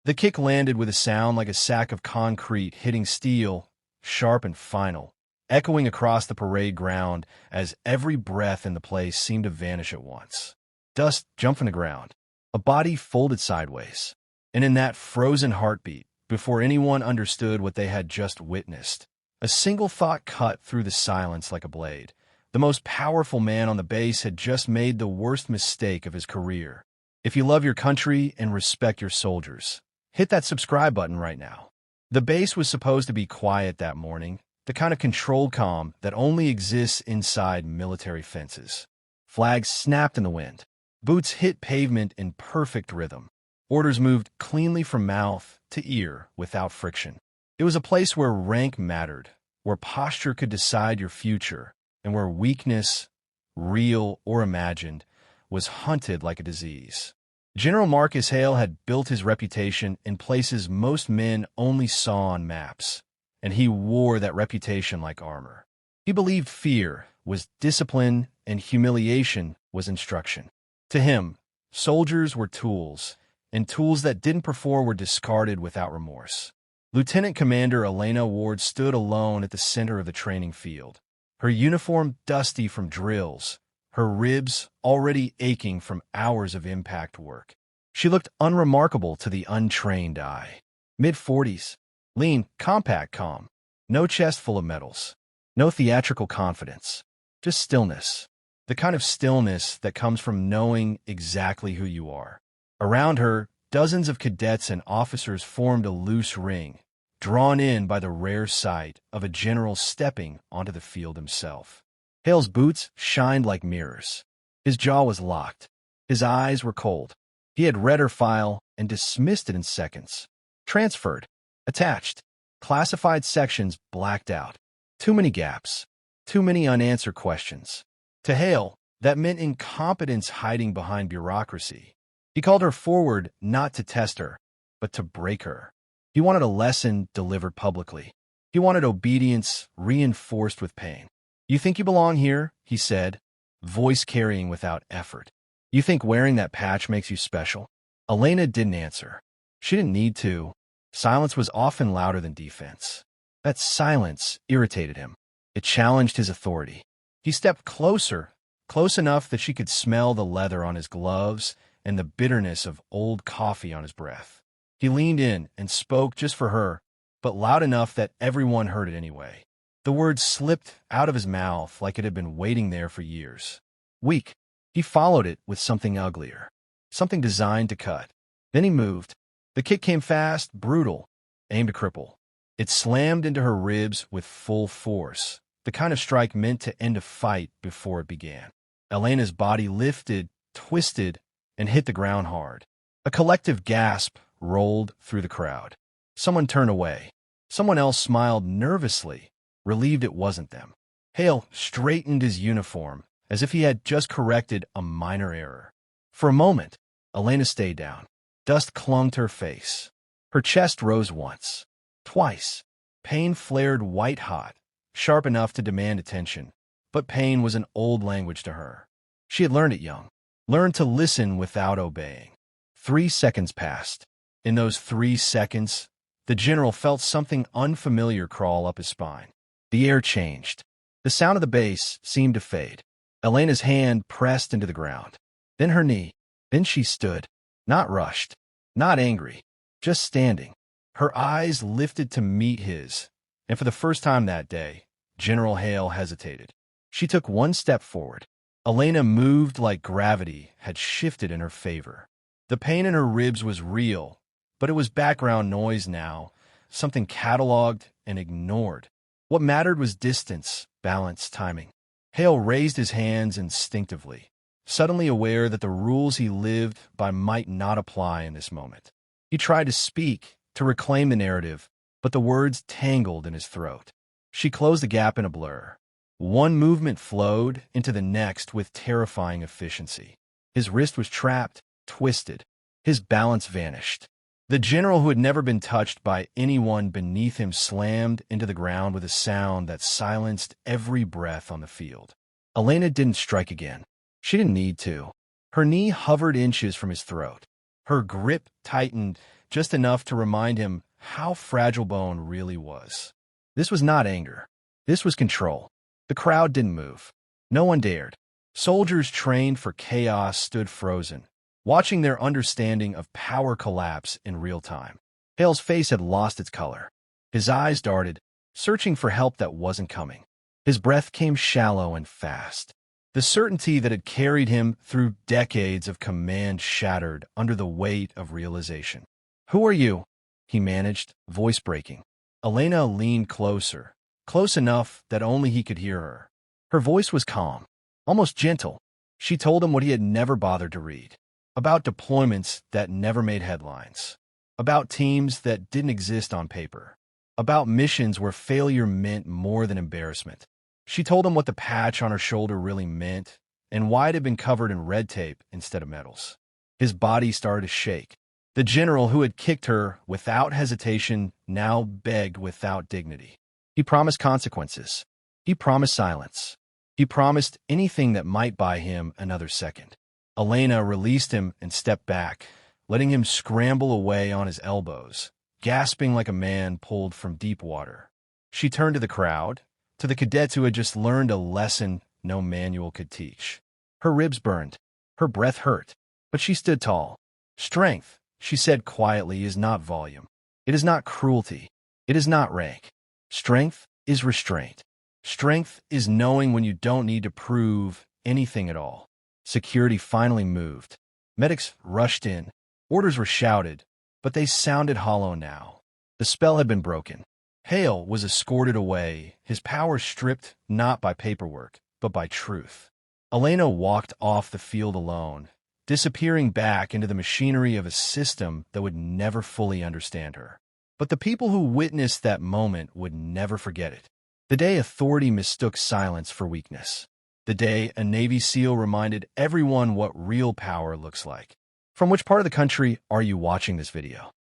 The kick landed with a sound like a sack of concrete hitting steel, sharp and final, echoing across the parade ground as every breath in the place seemed to vanish at once. Dust jumped from the ground. A body folded sideways. And in that frozen heartbeat, before anyone understood what they had just witnessed, a single thought cut through the silence like a blade. The most powerful man on the base had just made the worst mistake of his career. If you love your country and respect your soldiers, hit that subscribe button right now. The base was supposed to be quiet that morning, the kind of controlled calm that only exists inside military fences. Flags snapped in the wind. Boots hit pavement in perfect rhythm. Orders moved cleanly from mouth to ear without friction. It was a place where rank mattered, where posture could decide your future, and where weakness, real or imagined, was hunted like a disease. General Marcus Hale had built his reputation in places most men only saw on maps, and he wore that reputation like armor. He believed fear was discipline and humiliation was instruction. To him, soldiers were tools, and tools that didn't perform were discarded without remorse. Lieutenant Commander Elena Ward stood alone at the center of the training field, her uniform dusty from drills, her ribs already aching from hours of impact work. She looked unremarkable to the untrained eye. Mid-40s, lean, compact, calm, no chest full of medals, no theatrical confidence, just stillness, the kind of stillness that comes from knowing exactly who you are. Around her, dozens of cadets and officers formed a loose ring, drawn in by the rare sight of a general stepping onto the field himself. Hale's boots shined like mirrors. His jaw was locked. His eyes were cold. He had read her file and dismissed it in seconds. Transferred. Attached. Classified sections blacked out. Too many gaps. Too many unanswered questions. To Hale, that meant incompetence hiding behind bureaucracy. He called her forward not to test her, but to break her. He wanted a lesson delivered publicly. He wanted obedience reinforced with pain. "You think you belong here?" he said, voice carrying without effort. "You think wearing that patch makes you special?" Elena didn't answer. She didn't need to. Silence was often louder than defense. That silence irritated him. It challenged his authority. He stepped closer, close enough that she could smell the leather on his gloves and the bitterness of old coffee on his breath. He leaned in and spoke just for her, but loud enough that everyone heard it anyway. The words slipped out of his mouth like it had been waiting there for years. Weak. He followed it with something uglier, something designed to cut. Then he moved. The kick came fast, brutal, aimed to cripple. It slammed into her ribs with full force, the kind of strike meant to end a fight before it began. Elena's body lifted, twisted, and hit the ground hard. A collective gasp rolled through the crowd. Someone turned away. Someone else smiled nervously, relieved it wasn't them. Hale straightened his uniform as if he had just corrected a minor error. For a moment, Elena stayed down. Dust clung to her face. Her chest rose once, twice. Pain flared white-hot, sharp enough to demand attention. But pain was an old language to her. She had learned it young, learned to listen without obeying. 3 seconds passed. In those 3 seconds, the general felt something unfamiliar crawl up his spine. The air changed. The sound of the bass seemed to fade. Elena's hand pressed into the ground. Then her knee. Then she stood. Not rushed. Not angry. Just standing. Her eyes lifted to meet his. And for the first time that day, General Hale hesitated. She took 1 step forward. Elena moved like gravity had shifted in her favor. The pain in her ribs was real, but it was background noise now, something cataloged and ignored. What mattered was distance, balance, timing. Hale raised his hands instinctively, suddenly aware that the rules he lived by might not apply in this moment. He tried to speak, to reclaim the narrative, but the words tangled in his throat. She closed the gap in a blur. One movement flowed into the next with terrifying efficiency. His wrist was trapped, twisted. His balance vanished. The general, who had never been touched by anyone beneath him, slammed into the ground with a sound that silenced every breath on the field. Elena didn't strike again. She didn't need to. Her knee hovered inches from his throat. Her grip tightened just enough to remind him how fragile Bone really was. This was not anger. This was control. The crowd didn't move. No one dared. Soldiers trained for chaos stood frozen, watching their understanding of power collapse in real time. Hale's face had lost its color. His eyes darted, searching for help that wasn't coming. His breath came shallow and fast. The certainty that had carried him through decades of command shattered under the weight of realization. "Who are you?" he managed, voice breaking. Elena leaned closer, close enough that only he could hear her. Her voice was calm, almost gentle. She told him what he had never bothered to read, about deployments that never made headlines, about teams that didn't exist on paper, about missions where failure meant more than embarrassment. She told him what the patch on her shoulder really meant and why it had been covered in red tape instead of medals. His body started to shake. The general who had kicked her without hesitation now begged without dignity. He promised consequences. He promised silence. He promised anything that might buy him another second. Elena released him and stepped back, letting him scramble away on his elbows, gasping like a man pulled from deep water. She turned to the crowd, to the cadets who had just learned a lesson no manual could teach. Her ribs burned. Her breath hurt. But she stood tall. "Strength," she said quietly, "is not volume. It is not cruelty. It is not rank. Strength is restraint. Strength is knowing when you don't need to prove anything at all." Security finally moved. Medics rushed in. Orders were shouted, but they sounded hollow now. The spell had been broken. Hale was escorted away, his power stripped not by paperwork, but by truth. Elena walked off the field alone, disappearing back into the machinery of a system that would never fully understand her. But the people who witnessed that moment would never forget it. The day authority mistook silence for weakness. The day a Navy SEAL reminded everyone what real power looks like. From which part of the country are you watching this video?